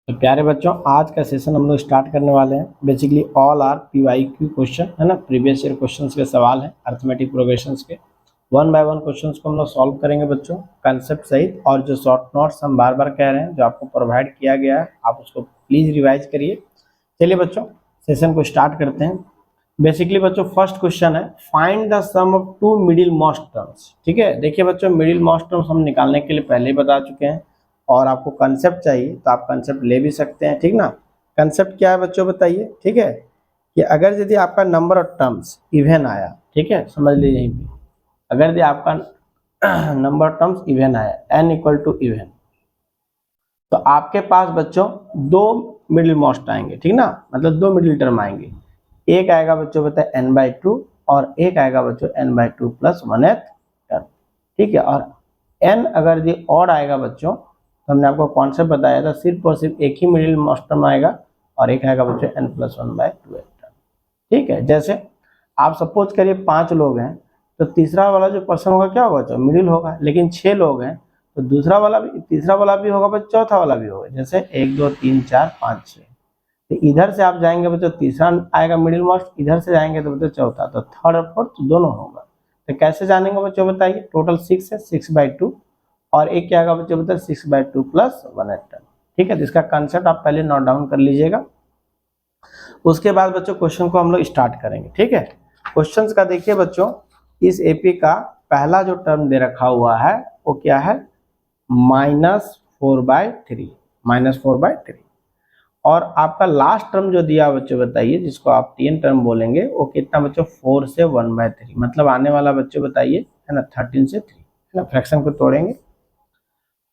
तो प्यारे बच्चों, आज का सेशन हम लोग स्टार्ट करने वाले हैं। Basically all are PYQ question है ना, प्रीवियस ईयर क्वेश्चंस के सवाल हैं अर्थमेटिक प्रोग्रेशंस के। वन बाय वन क्वेश्चंस को हम लोग सॉल्व करेंगे बच्चों, कंसेप्ट सहित। और जो शॉर्ट नोट्स हम बार बार कह रहे हैं जो आपको प्रोवाइड किया गया है, आप उसको प्लीज रिवाइज करिए। चलिए बच्चों, सेशन को स्टार्ट करते हैं। बेसिकली बच्चों, फर्स्ट क्वेश्चन है find the sum of two middle most terms. ठीक है, देखिए बच्चों, मिडिल मोस्ट टर्म्स हम निकालने के लिए पहले ही बता चुके हैं, और आपको कंसेप्ट चाहिए तो आप कंसेप्ट ले भी सकते हैं। ठीक ना, कंसेप्ट क्या है बच्चों बताइए। ठीक है, कि अगर यदि आपका नंबर ऑफ टर्म्स इवन आया, ठीक है, समझ लीजिए यहीं पे, अगर यदि आपका नंबर ऑफ टर्म्स इवन आया n इक्वल टू इवन, तो आपके पास बच्चों दो मिडिल मोस्ट आएंगे। ठीक ना, मतलब दो मिडिल टर्म आएंगे। एक आएगा बच्चों बताए n/2 और एक आएगा बच्चों n/2 प्लस 1th टर्म। ठीक है, और n अगर ये ऑड आएगा बच्चों, तो हमने आपको कॉन्सेप्ट बताया था, सिर्फ और सिर्फ एक ही मिडिल मोस्ट टर्म आएगा और एक आएगा बच्चों n+1/2 टर्म। ठीक है, जैसे आप सपोज करिए 5 लोग हैं, तो तीसरा वाला जो पर्सन होगा क्या होगा, मिडिल होगा। लेकिन 6 लोग हैं तो दूसरा वाला भी, तीसरा वाला भी होगा, बच्चों चौथा वाला भी होगा। जैसे 1 2 3 4 5 6, तो इधर से आप जाएंगे बच्चों तीसरा आएगा मिडिल मोस्ट, इधर से जाएंगे तो बच्चों चौथा, तो थर्ड और फोर्थ दोनों होगा। तो कैसे जानेंगे बच्चों बताइए। टोटल 6 है, 6/2, और एक क्या आएगा बच्चों बताइए 6/2 प्लस 1th टर्म। ठीक है, तो इसका कंसेप्ट आप पहले नोट डाउन कर लीजिएगा। उसके बाद बच्चों क्वेश्चन को हम लोग स्टार्ट करेंगे। ठीक है, क्वेश्चन का देखिए बच्चों, इस एपी का पहला जो टर्म दे रखा हुआ है वो क्या है, -4/3, -4/3। और आपका लास्ट टर्म जो दिया बच्चों बताइए, जिसको आप टीएन टर्म बोलेंगे, वो कितना बच्चों 4 से 1/3, मतलब आने वाला बच्चों बताइए है ना 13 से 3, है ना, फ्रैक्शन को तोड़ेंगे।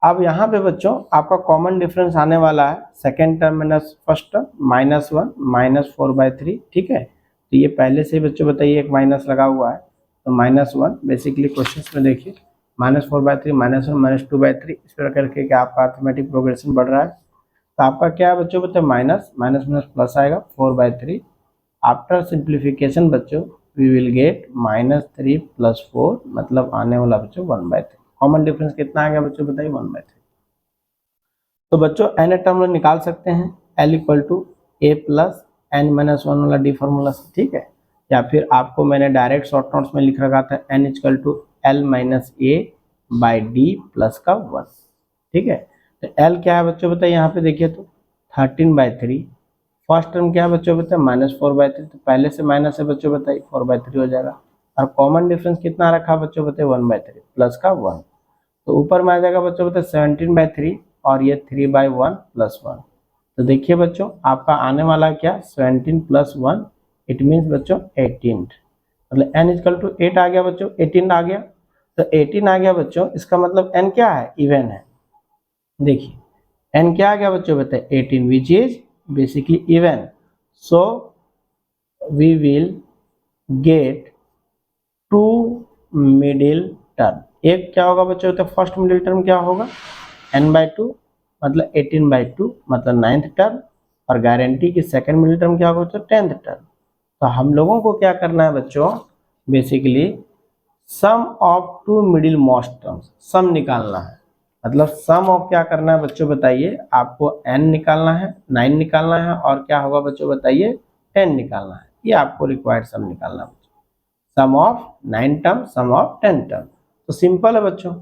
अब यहाँ पे बच्चों आपका कॉमन डिफरेंस आने वाला है, second term minus first term, -1 -4/3। ठीक है, तो ये पहले से बच्चों बताइए एक माइनस लगा हुआ है, तो -1 बेसिकली क्वेश्चन में देखिए -4/3 -1 -2/3, इस प्रकार करके क्या आपका अर्थमेटिक प्रोग्रेशन बढ़ रहा है। तो आपका क्या है बच्चों बताइए, माइनस माइनस माइनस प्लस आएगा 4/3। आफ्टर सिंप्लीफिकेशन बच्चों वी विल गेट -3 + 4, मतलब आने वाला बच्चों 1/3। कॉमन डिफरेंस कितना आ गया बच्चों बताइए 1/3। तो बच्चों एन टर्म लोग निकाल सकते हैं, L = A + n-1 वाला डी फॉर्मूला से। ठीक है, या फिर आपको मैंने डायरेक्ट शॉर्ट नोट्स में लिख रखा था n = L - A/d + 1। ठीक है, तो L क्या है बच्चों बताइए, यहाँ पे देखिए तो 13/3। फर्स्ट टर्म क्या है बच्चों बताइए -4/3, तो पहले से माइनस है बच्चों बताइए 4/3 हो जाएगा। और कॉमन डिफरेंस कितना रखा बच्चों बताइए 1/3 प्लस का 1, तो ऊपर में आ जाएगा बच्चों बताइए 17/3, और ये 3/1 + 1। तो देखिए बच्चों आपका आने वाला क्या 17 + 1, इट मीन्स बच्चों 18, मतलब n = 8 आ गया बच्चों, 18 आ गया। तो 18 आ गया बच्चों, इसका मतलब n क्या है, इवन है। देखिए n क्या आ गया बच्चों बताइए 18, which is basically even. So we will get two middle term. एक क्या होगा बच्चों, तो फर्स्ट मिडिल टर्म क्या होगा n/2, मतलब 18/2, मतलब 9th टर्म। और गारंटी की सेकंड मिडिल टर्म क्या होगा बच्चों 10th टर्म। तो हम लोगों को क्या करना है बच्चों, basically sum of two middle most terms, sum निकालना है। मतलब सम ऑफ क्या करना है बच्चों बताइए, आपको n निकालना है, 9 निकालना है, और क्या होगा बच्चों बताइए 10 निकालना है। ये आपको रिक्वायर्ड सम निकालना है, sum of 9 term, sum of 10 term. तो सिंपल है बच्चों,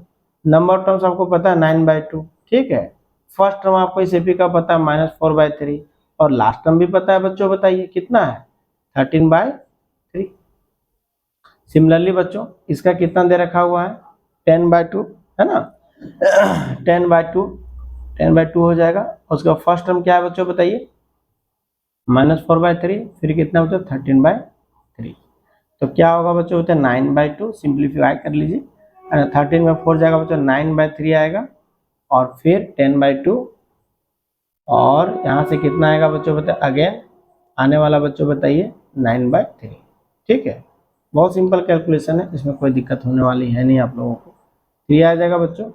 नंबर टर्म्स आपको पता है 9/2। ठीक है, फर्स्ट टर्म आपको इस एपी का पता है -4/3, और लास्ट टर्म भी पता है बच्चों बताइए कितना है 13/3। सिमिलरली बच्चों इसका कितना दे रखा हुआ है 10/2, है ना 10/2 हो जाएगा। उसका फर्स्ट टर्म क्या है बच्चों बताइए -4/3, फिर कितना बच्चों 13/3। तो क्या होगा बच्चों होता है 9/2, सिंप्लीफाई कर लीजिए, 13 में 4 जाएगा बच्चों 9/3 आएगा, और फिर 10/2, और यहाँ से कितना आएगा बच्चों बताइए, अगेन आने वाला बच्चों बताइए 9/3। ठीक है, बहुत सिंपल कैलकुलेशन है, इसमें कोई दिक्कत होने वाली है नहीं आप लोगों को। 3 आ जाएगा बच्चों,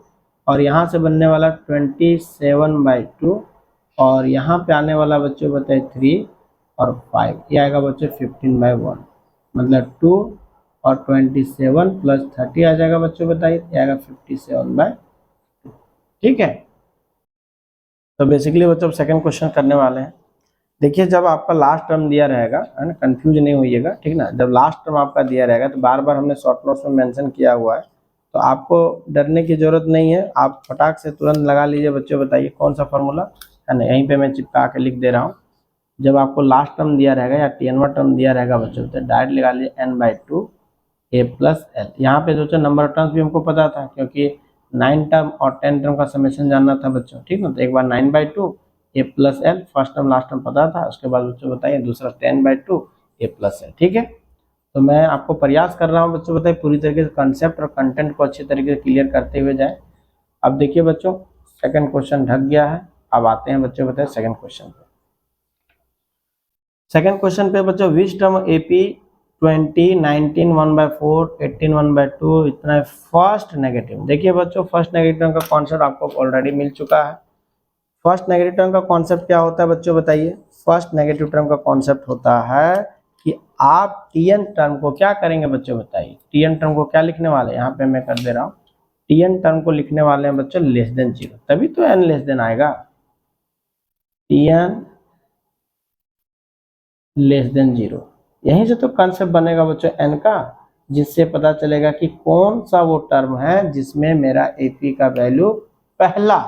और यहाँ से बनने वाला 27/2, और यहाँ पे आने वाला बच्चों बताइए 3 और 5, ये आएगा बच्चों 15/1, मतलब 2 और 27 + 30 आ जाएगा बच्चों बताइए, आएगा 57/2। ठीक है, तो बेसिकली बच्चों सेकंड क्वेश्चन करने वाले हैं। देखिए जब आपका लास्ट टर्म दिया रहेगा, है ना, कंफ्यूज नहीं होइएगा, ठीक ना। जब लास्ट टर्म आपका दिया रहेगा तो बार बार हमने शॉर्ट नोट्स में मेंशन किया हुआ है, तो आपको डरने की जरूरत नहीं है, आप फटाक से तुरंत लगा लीजिए। बच्चों बताइए कौन सा फॉर्मूला, है ना, यहीं पे मैं चिपका के लिख दे रहा हूँ। जब आपको लास्ट टर्म दिया रहेगा या टीएनवा टर्म दिया रहेगा बच्चों, तो डायरेक्ट लगा लीजिए n/2 a प्लस एल। यहाँ पे जो नंबर ऑफ टर्म्स भी हमको पता था, क्योंकि 9 टर्म और 10 टर्म का समेशन जानना था बच्चों, ठीक ना। तो एक बार 9/2 a plus L, first term last term पता था, उसके बाद बच्चों बताइए दूसरा 10/2 a प्लस एल, ठीक है। तो मैं आपको प्रयास कर रहा हूँ बच्चों, बताइए पूरी तरीके से कंसेप्ट और कंटेंट को अच्छी तरीके से क्लियर करते हुए जाए। अब देखिए बच्चों सेकंड क्वेश्चन ढक गया है, अब आते हैं बच्चों बताइए सेकंड क्वेश्चन पे। सेकंड क्वेश्चन पे बच्चों विच टर्म एपी 20, 19, 1/4, 18, 1/2 इतना है फर्स्ट नेगेटिव। देखिए बच्चों फर्स्ट नेगेटिव टर्म का कॉन्सेप्ट आपको ऑलरेडी मिल चुका है। फर्स्ट नेगेटिव टर्म का कॉन्सेप्ट क्या होता है बच्चों बताइए। फर्स्ट नेगेटिव टर्म का कॉन्सेप्ट होता है कि आप टीएन टर्म को क्या करेंगे बच्चों बताइए। टीएन टर्म को क्या लिखने वाले हैं, यहाँ पे मैं कर दे रहा हूँ, टीएन टर्म को लिखने वाले हैं बच्चों लेस देन 0, तभी तो एन लेस देन आएगा। टीएन लेस देन 0, यहीं से तो कंसेप्ट बनेगा बच्चों एन का, जिससे पता चलेगा कि कौन सा वो टर्म है जिसमें मेरा एपी का वैल्यू पहला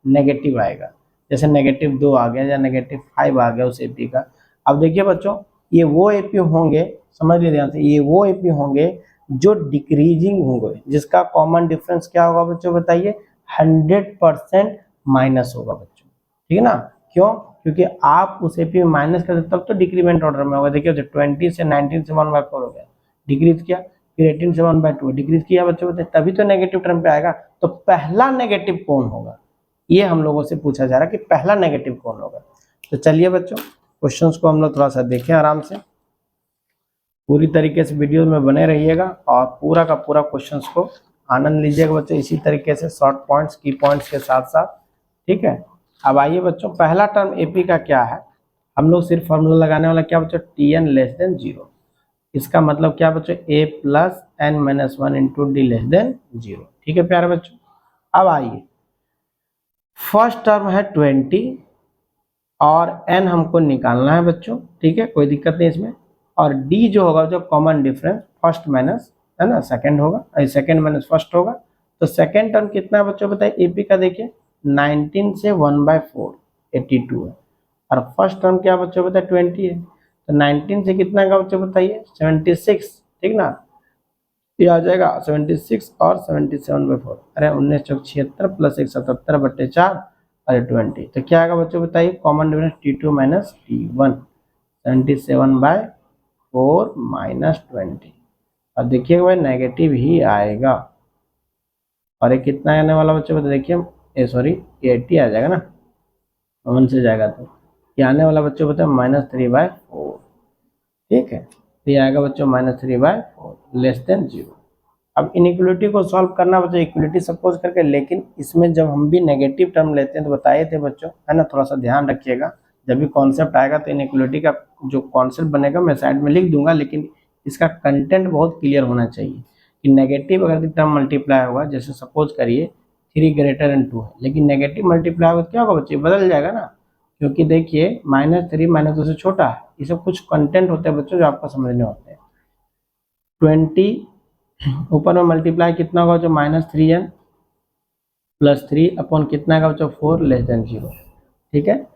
नेगेटिव आएगा। जैसे -2 आ गया या -5 आ गया उस एपी का। अब देखिए बच्चों ये वो एपी होंगे, समझ लीजिए ध्यान से, ये वो एपी होंगे जो डिक्रीजिंग होंगे, जिसका कॉमन डिफरेंस क्या होगा बच्चों बताइए, 100% माइनस होगा बच्चों, ठीक है ना। क्यों, क्योंकि आप उस एपी में माइनस करते तब तो डिक्रीमेंट ऑर्डर में होगा। देखिए 20 से 19 से 1/4 हो गया, डिक्रीज किया, फिर 18 से 1/2 डिक्रीज किया बच्चों बताइए, तभी तो नेगेटिव टर्म पे आएगा। तो पहला नेगेटिव कौन होगा, ये हम लोगों से पूछा जा रहा है कि पहला नेगेटिव कौन होगा। तो चलिए बच्चों क्वेश्चंस को हम लोग थोड़ा सा देखें आराम से, पूरी तरीके से वीडियो में बने रहिएगा और पूरा का पूरा क्वेश्चंस को आनंद लीजिएगा बच्चों, इसी तरीके से शॉर्ट पॉइंट्स की पॉइंट्स के साथ साथ, ठीक है। अब आइए बच्चों पहला टर्म एपी का क्या है, हम लोग सिर्फ फॉर्मूला लगाने वाला क्या बच्चों, टीएन लेस देन 0। इसका मतलब क्या बच्चों, a plus n-1 into D less than 0, ठीक है प्यारे बच्चों। अब आइए फर्स्ट टर्म है 20 और n हमको निकालना है बच्चों, ठीक है, कोई दिक्कत नहीं इसमें। और d जो होगा जो कॉमन डिफरेंस फर्स्ट माइनस, है ना, सेकंड होगा, सेकंड माइनस फर्स्ट होगा। तो सेकंड टर्म कितना है बच्चों बताइए एपी का, देखिए 19 से 1/4 82 है, और फर्स्ट टर्म क्या बच्चों बताइए 20 है, तो 19 से कितना का बच्चों बताइए 76, ठीक ना। ये आ जाएगा 76 और 77/4, अरे 19 चौक 76 प्लस 1 77/4 अरे 20, तो क्या आएगा बच्चों बताइए common difference T2 minus T1, 77/4 minus 20। अब देखिए भाई नेगेटिव ही आएगा, और ये कितना आने वाला बच्चों बताइए, देखिए सॉरी 80 आ जाएगा ना, 1 से जाएगा तो ये आने वाला बच्चों बताए -3/4, ठीक है। तो ये आएगा बच्चों -3/4 लेस देन 0। अब इनइक्वलिटी को सॉल्व करना बच्चों, इक्वलिटी सपोज करके, लेकिन इसमें जब हम भी नेगेटिव टर्म लेते हैं तो बताए थे बच्चों, है ना, थोड़ा सा ध्यान रखिएगा। जब भी कॉन्सेप्ट आएगा तो इनइक्वलिटी का जो कॉन्सेप्ट बनेगा मैं साइड में लिख दूंगा, लेकिन इसका कंटेंट बहुत क्लियर होना चाहिए कि नेगेटिव अगर टर्म मल्टीप्लाई होगा, जैसे सपोज करिए 3 ग्रेटर देन 2 है, लेकिन नेगेटिव मल्टीप्लाई होगा तो क्या होगा बच्चे, बदल जाएगा ना, क्योंकि देखिए -3 -2 से छोटा है। ये सब कुछ कंटेंट होते हैं बच्चों जो आपको समझने होते हैं। 20 ऊपर में मल्टीप्लाई कितना होगा जो -3n प्लस 3 अपॉन कितना का बच्चों 4 लेस देन 0, ठीक है।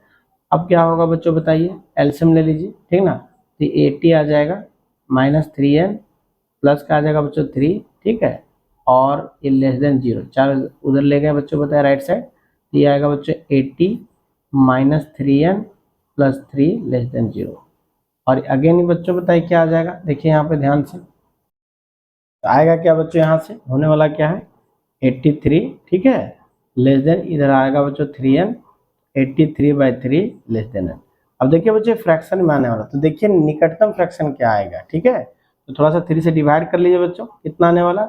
अब क्या होगा बच्चों बताइए, एलसीएम ले लीजिए, ठीक ना। तो 80 आ जाएगा, -3n प्लस का आ जाएगा बच्चों 3, ठीक है, और ये लेस देन 0, 4 उधर ले गए बच्चों बताए राइट साइड, तो ये आएगा बच्चों 80 -3n प्लस 3 लेस देन 0। और अगेन ही बच्चों बताइए क्या आ जाएगा, देखिए यहाँ पे ध्यान से, तो आएगा क्या बच्चों, यहाँ से होने वाला क्या है 83, ठीक है, लेस देन इधर आएगा बच्चों 3n, 83/3 लेस देन n। अब देखिए बच्चों फ्रैक्शन में आने वाला, तो देखिए निकटतम फ्रैक्शन क्या आएगा, ठीक है। तो थोड़ा सा 3 से डिवाइड कर लीजिए बच्चों, कितना आने वाला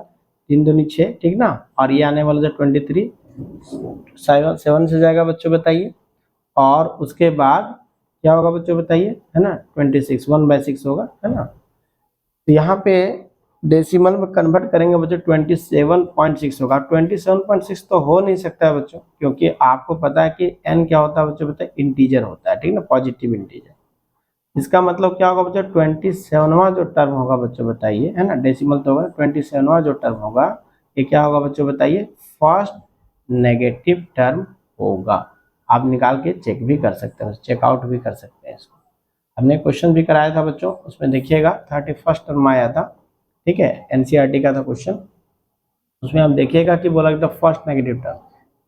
3 दूनी 6, ठीक ना, और ये आने वाला जो 23 7 से जाएगा बच्चों बताइए, और उसके बाद क्या होगा बच्चों बताइए, है ना 26 1/6 होगा, है ना। तो यहाँ पे डेसिमल में कन्वर्ट करेंगे बच्चों 27.6 होगा। 27.6 तो हो नहीं सकता है बच्चों, क्योंकि आपको पता है कि n क्या होता है बच्चों, पता है इंटीजर होता है, ठीक ना, पॉजिटिव इंटीजर। इसका मतलब क्या होगा बच्चों, 27वां जो टर्म होगा बच्चों बताइए, है ना, डेसिमल तो होगा, 27वां जो टर्म होगा ये क्या होगा बच्चों बताइए, फर्स्ट नेगेटिव टर्म होगा। आप निकाल के चेक भी कर सकते हैं, चेकआउट भी कर सकते हैं इसको। हमने क्वेश्चन भी कराया था बच्चों, उसमें देखिएगा 31 टर्म आया था, ठीक है, एनसीईआरटी का था क्वेश्चन। उसमें आप देखिएगा कि बोला था फर्स्ट नेगेटिव टर्म,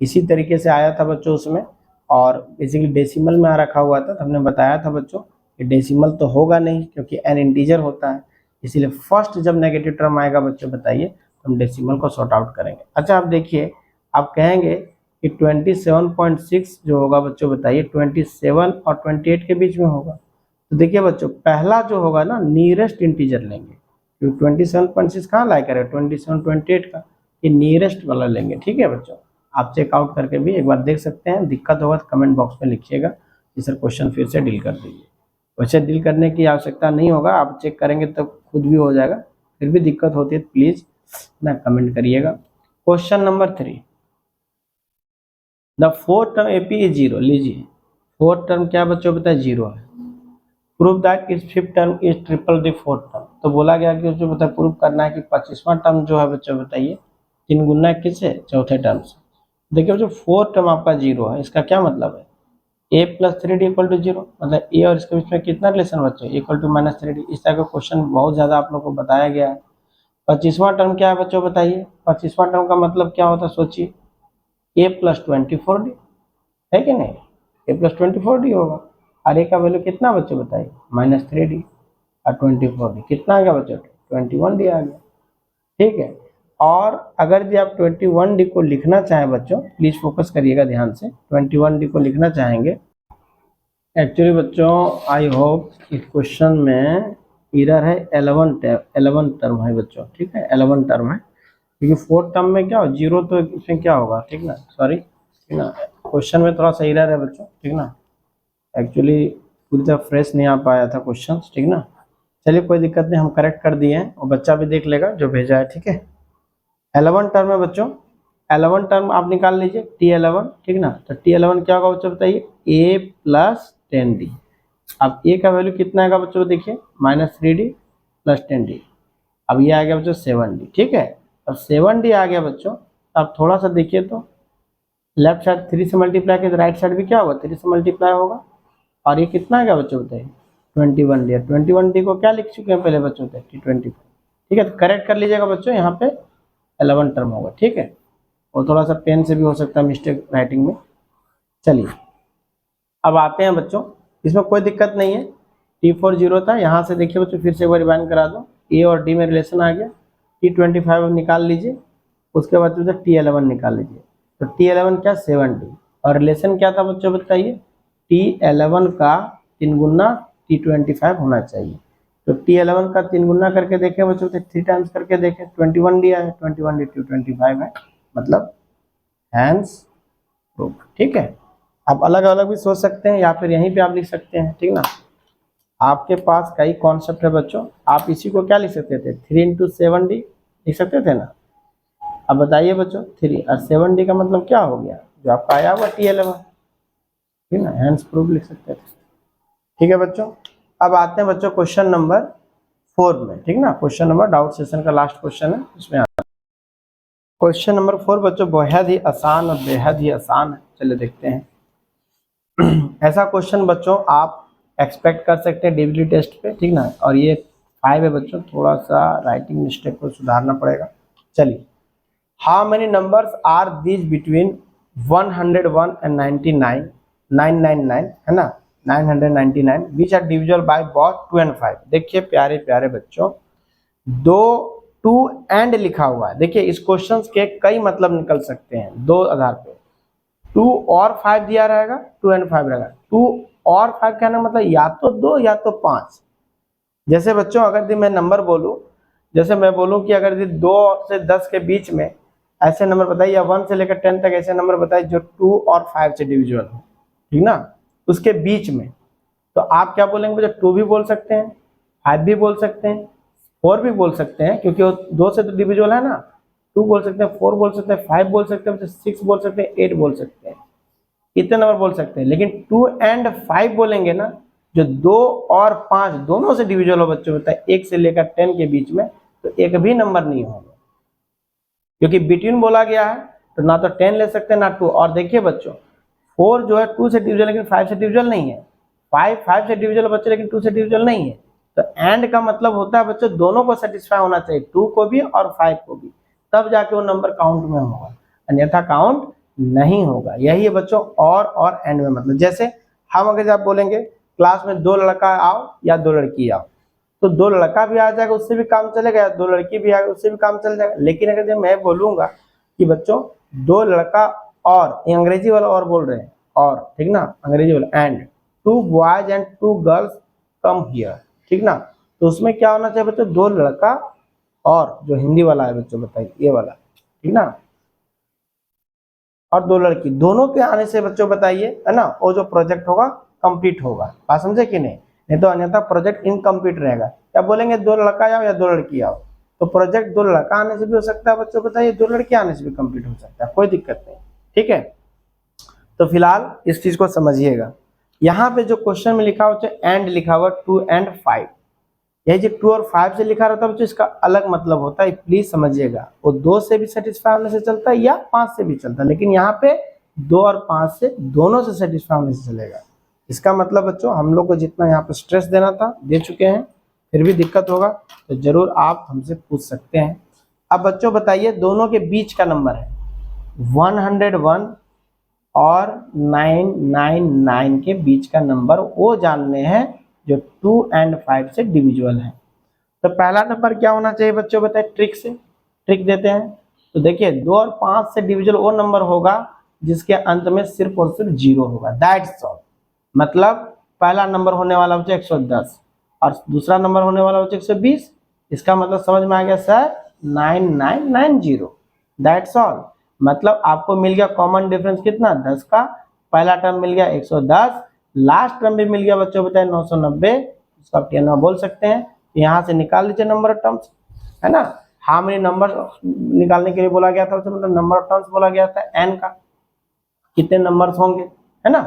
इसी तरीके से आया था बच्चों उसमें, और बेसिकली डेसिमल में आ रखा हुआ था। तो हमने बताया था बच्चों कि डेसिमल तो होगा नहीं, क्योंकि एन इंटीजर होता है, इसीलिए फर्स्ट जब नेगेटिव टर्म आएगा बच्चों बताइए, तो हम डेसिमल को सॉर्ट आउट करेंगे। अच्छा आप देखिए, आप कहेंगे कि 27.6 जो होगा बच्चों बताइए 27 और 28 के बीच में होगा। तो देखिए बच्चों, पहला जो होगा ना नियरेस्ट इंटीजर लेंगे, क्योंकि 27.6 कहाँ लाया करेगा, 27 28 का, ये नियरेस्ट वाला लेंगे, ठीक है बच्चों। आप चेकआउट करके भी एक बार देख सकते हैं, दिक्कत होगा तो कमेंट बॉक्स में लिखिएगा कि सर क्वेश्चन फिर से डील कर दीजिए। वैसे डील करने की आवश्यकता नहीं होगा, आप चेक करेंगे तो खुद भी हो जाएगा। फिर भी दिक्कत होती है तो प्लीज ना कमेंट करिएगा। Question number 3, the fourth term AP is zero. लीजिए फोर्थ टर्म क्या बच्चों बताए, जीरो है। Prove that is fifth term is triple the fourth term. तो बोला गया कि जो बता प्रूव करना है कि 25वां टर्म जो है बच्चों बताइए 3 गुना किससे, चौथे टर्म से। देखिए जो फोर्थ टर्म आपका जीरो है, इसका क्या मतलब है, a plus 3d equal to zero, मतलब a और इसके बीच में कितना रिलेशन बच्चों, इक्वल टू माइनस 3d। इस तरह का क्वेश्चन बहुत ज्यादा आप लोग को बताया गया है। 25वां टर्म क्या है बच्चों बताइए, 25वां टर्म का मतलब क्या होता है सोचिए, a प्लस 24d है कि नहीं, a प्लस 24d होगा। और a का वैल्यू कितना बच्चों बताइए, माइनस 3d, और 24d कितना आ गया बच्चों, 21d आ गया, ठीक है। और अगर भी आप 21d को लिखना चाहें बच्चों, प्लीज फोकस करिएगा ध्यान से, 21d को लिखना चाहेंगे, एक्चुअली बच्चों आई होप इस क्वेश्चन में इरर है, 11 टर्म है बच्चों, ठीक है, 11 टर्म है, क्योंकि फोर्थ टर्म में क्या हो जीरो, तो इसमें क्या होगा, ठीक ना, सॉरी, ठीक ना, क्वेश्चन में थोड़ा सा इरर है बच्चों, ठीक ना, एक्चुअली पूरी तरह फ्रेश नहीं आ पाया था क्वेश्चन, ठीक ना। चलिए कोई दिक्कत नहीं, हम करेक्ट कर दिए हैं और बच्चा भी देख लेगा जो भेजा है, ठीक है। 11 टर्म है बच्चों, 11 टर्म आप निकाल लीजिए T11, ठीक ना। तो T11 क्या होगा बच्चों बताइए, a प्लस 10d। अब a का वैल्यू कितना आएगा बच्चों देखिए, माइनस 3d प्लस 10d। अब ये आ गया बच्चों 7d, ठीक है। अब 7d आ गया बच्चों, अब थोड़ा सा देखिए तो लेफ्ट साइड 3 से मल्टीप्लाई किया तो राइट साइड भी क्या होगा, 3 से मल्टीप्लाई होगा। और ये कितना आ गया बच्चों बताइए, 21d। 21d को क्या लिख चुके हैं पहले बच्चों बताइए, T25, ठीक है। तो करेक्ट कर लीजिएगा बच्चों, यहाँ पे 11 टर्म होगा, ठीक है। और थोड़ा सा पेन से भी हो सकता है मिस्टेक राइटिंग में। चलिए अब आते हैं बच्चों, इसमें कोई दिक्कत नहीं है, T4 जीरो था, यहाँ से देखिए बच्चों फिर से एक बार रिवाइंड करा दो, ए और डी में रिलेशन आ गया, T25 निकाल लीजिए, उसके बाद बच्चों T11 निकाल लीजिए। तो T11 क्या, 7d, और रिलेशन क्या था बच्चों बताइए, T11 का 3 गुना T25 होना चाहिए। तो T11 का 3 गुना करके देखें बच्चों, तो 3 टाइम्स करके देखें, 21d आया, 21d T25 है, मतलब हैंस प्रूफ, ठीक है। आप अलग अलग भी सोच सकते हैं या फिर यहीं पे आप लिख सकते हैं, ठीक ना। आपके पास कई कॉन्सेप्ट है बच्चों, आप इसी को क्या लिख सकते थे, 3 इंटू 7d लिख सकते थे ना। अब बताइए बच्चों 3 और 7d का मतलब क्या हो गया, जो आपका आया हुआ T11, ठीक ना, हैंस प्रूफ लिख सकते थे, ठीक है बच्चों। अब आते हैं बच्चों क्वेश्चन नंबर 4 में, ठीक ना, क्वेश्चन नंबर डाउट सेशन का लास्ट क्वेश्चन है, इसमें क्वेश्चन नंबर 4 बच्चों बेहद ही आसान और बेहद ही आसान है, चलिए देखते हैं। ऐसा क्वेश्चन बच्चों आप एक्सपेक्ट कर सकते हैं डीबीटी टेस्ट पे, ठीक ना। और ये 5 है बच्चों, थोड़ा सा राइटिंग मिस्टेक को सुधारना पड़ेगा। चलिए, how many numbers are these between 101 and 999 है ना, 999 which are divisible by both 2 and 5। देखिए प्यारे प्यारे बच्चों, दो 2 एंड लिखा हुआ है, देखिए इस क्वेश्चन के कई मतलब निकल सकते हैं दो आधार पे। 2 और 5 दिया रहेगा, 2 and 5 रहेगा, 2 और 5 कहना मतलब या तो 2 या तो 5। जैसे बच्चों अगर मैं नंबर बोलूं, जैसे मैं बोलूं कि अगर 2 से 10 के बीच में ऐसे नंबर बताइए, या 1 से लेकर 10 तक ऐसे नंबर बताइए जो 2 और 5 से डिविजिबल हो, ठीक ना, उसके बीच में। तो आप क्या बोलेंगे बच्चों, 2 भी बोल सकते हैं, 5 भी बोल सकते हैं, 4 भी बोल सकते हैं क्योंकि वो 2 से तो डिविजिबल है ना। 2 बोल सकते हैं, 4 बोल सकते हैं, 5 बोल सकते हैं, 6 बोल सकते हैं, 8 बोल सकते हैं, इतने नंबर बोल सकते हैं। लेकिन 2 एंड 5 बोलेंगे ना, जो 2 और 5 दोनों से डिविजिबल हो बच्चों बताए 1 से लेकर 10 के बीच में, तो एक भी नंबर नहीं होगा, क्योंकि बिटवीन बोला गया है तो ना तो 10 ले सकते हैं ना 2। और देखिए बच्चों 4 जो है 2 से डिविजिबल लेकिन 5 से डिविजिबल नहीं है, 5 से डिविजिबल बच्चे लेकिन 2 से डिविजिबल नहीं है। तो एंड का मतलब होता है बच्चों दोनों को सेटिस्फाई होना चाहिए, 2 को भी और 5 को भी, तब जाके वो नंबर काउंट में होगा, अन्यथा काउंट नहीं होगा। यही है बच्चों और एंड में मतलब। जैसे हम अगर आप बोलेंगे क्लास में 2 लड़का आओ या 2 लड़की आओ, तो 2 लड़का भी आ जाएगा उससे भी काम चलेगा, या 2 लड़की भी आएगा उससे भी काम चल जाएगा। लेकिन अगर जब मैं बोलूंगा कि बच्चों 2 लड़का और, अंग्रेजी वाला और बोल रहे हैं, और ठीक ना, अंग्रेजी वाला and 2 boys and 2 girls come here, ठीक ना, तो उसमें क्या होना चाहिए बच्चों 2 लड़का और, जो हिंदी वाला है बच्चों बताइए ये वाला, ठीक ना, और 2 लड़की, दोनों के आने से बच्चों बताइए है ना, वो जो प्रोजेक्ट होगा कंप्लीट होगा। बात समझे कि नहीं तो अन्यथा प्रोजेक्ट इनकम्प्लीट रहेगा। क्या बोलेंगे 2 लड़का आओ या 2 लड़की आओ, तो प्रोजेक्ट 2 लड़का आने से भी हो सकता है बच्चों बताइए, 2 लड़की आने से भी कंप्लीट हो सकता है, कोई दिक्कत नहीं, ठीक है। तो फिलहाल इस चीज को समझिएगा। यहाँ पे जो क्वेश्चन में लिखा हुआ एंड लिखा हुआ 2 एंड 5, यही जो 2 और 5 से लिखा रहता है बच्चों इसका अलग मतलब होता है, प्लीज समझिएगा। वो 2 से भी सेटिस्फाई होने से चलता है या 5 से भी चलता है, लेकिन यहाँ पे 2 और 5 से दोनों से सेटिस्फाई होने से चलेगा। इसका मतलब बच्चों हम लोग को जितना यहाँ पे स्ट्रेस देना था दे चुके हैं, फिर भी दिक्कत होगा तो जरूर आप हमसे पूछ सकते हैं। अब बच्चों बताइए दोनों के बीच का नंबर है 101 और 999 के बीच का नंबर वो जानने हैं जो 2 एंड 5 से डिविजिबल है। तो पहला नंबर क्या होना चाहिए बच्चों बताए, ट्रिक से ट्रिक देते हैं। तो देखिए 2 और 5 से डिविजिबल वो नंबर होगा जिसके अंत में सिर्फ और सिर्फ 0 होगा, दैट्स ऑल। मतलब पहला नंबर होने वाला बच्चे 110 और दूसरा नंबर होने वाला बच्चे 120, इसका मतलब समझ में आ गया सर 9990, दैट्स ऑल। मतलब आपको मिल गया कॉमन डिफरेंस कितना 10 का, पहला टर्म मिल गया 110, लास्ट टर्म भी मिल गया बच्चों बताए 990, इसको आप TN बोल सकते हैं। यहाँ से निकाल लीजिए नंबर ऑफ टर्म्स, है ना। हाउ मेनी नंबर निकालने के लिए बोला गया था, मतलब नंबर ऑफ टर्म्स बोला गया था n का, कितने नंबर्स होंगे, है ना।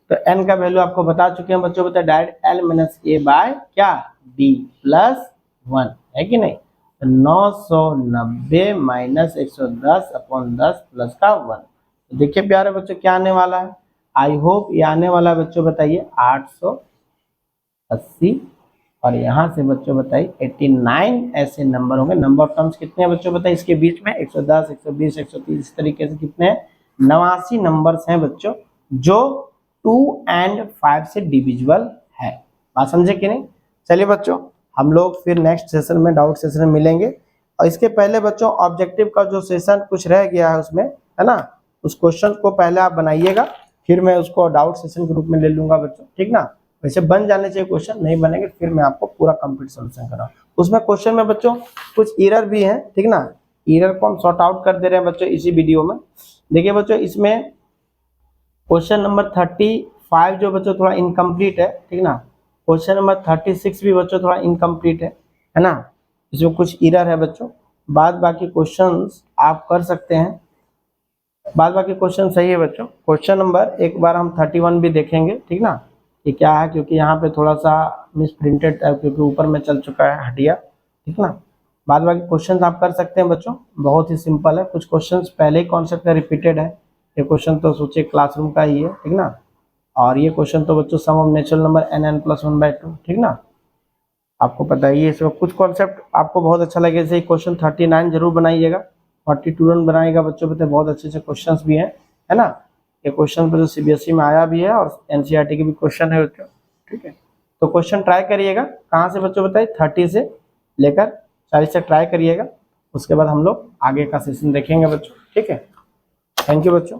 तो n का वैल्यू आपको बता चुके हैं बच्चों बताए direct l minus a by क्या d प्लस 1, है कि नहीं। 990 माइनस 110 अपॉन 10 प्लस का 1। तो देखिए प्यारे बच्चों क्या आने वाला है, आई होप ये आने वाला बच्चों बताइए 880, और यहाँ से बच्चों बताइए 89 ऐसे नंबर होंगे। नंबर ऑफ टर्म्स कितने हैं बच्चों बताइए इसके बीच में 110 120 130 इस तरीके से कितने हैं 89 नंबर्स हैं बच्चों जो 2 एंड 5 से डिविजिबल है। बात समझे कि नहीं। चलिए बच्चों हम लोग फिर नेक्स्ट सेशन में डाउट सेशन में मिलेंगे, और इसके पहले बच्चों ऑब्जेक्टिव का जो सेशन कुछ रह गया है उसमें, है ना, उस क्वेश्चन को पहले आप बनाइएगा, फिर मैं उसको डाउट सेशन के रूप में ले लूंगा बच्चों, ठीक ना। वैसे बन जाने चाहिए क्वेश्चन, नहीं बनेंगे फिर मैं आपको पूरा कंप्लीट सोल्यूशन कराऊं। उसमें क्वेश्चन में बच्चों कुछ एरर भी है, ठीक ना, एरर को हम सॉर्ट आउट कर दे रहे हैं बच्चों इसी वीडियो में। देखिए बच्चों इसमें क्वेश्चन नंबर 35 जो बच्चों थोड़ा इनकम्प्लीट है, ठीक ना, क्वेश्चन नंबर 36 भी बच्चों थोड़ा इनकम्प्लीट है ना, इसमें कुछ एरर है बच्चों। बाद बाकी क्वेश्चंस आप कर सकते हैं, बाद बाकी क्वेश्चन सही है बच्चों। क्वेश्चन नंबर एक बार हम 31 भी देखेंगे, ठीक ना, ये क्या है, क्योंकि यहाँ पे थोड़ा सा मिस प्रिंटेड क्योंकि ऊपर में चल चुका है हटिया, ठीक ना। बाद बाकी क्वेश्चन आप कर सकते हैं बच्चों, बहुत ही सिंपल है, कुछ क्वेश्चन पहले ही कॉन्सेप्ट का रिपीटेड है, ये क्वेश्चन तो सोचिए क्लासरूम का ही है, ठीक ना, और ये क्वेश्चन तो बच्चों सम ऑफ नेचुरल नंबर n+1/2, ठीक ना, आपको पता ही है। इसमें कुछ कॉन्सेप्ट आपको बहुत अच्छा लगे, जैसे क्वेश्चन 39 जरूर बनाइएगा, 42 रन बनाएगा बच्चों बताए, बहुत अच्छे अच्छे क्वेश्चन भी हैं, है ना। ये क्वेश्चन पर जो CBSE में आया भी है और NCERT के भी क्वेश्चन है बच्चों, ठीक है। तो क्वेश्चन ट्राई करिएगा, कहाँ से बच्चों बताइए 30 से लेकर 40 तक ट्राई करिएगा, उसके बाद हम लोग आगे का सेशन देखेंगे बच्चों, ठीक है। थैंक यू बच्चों।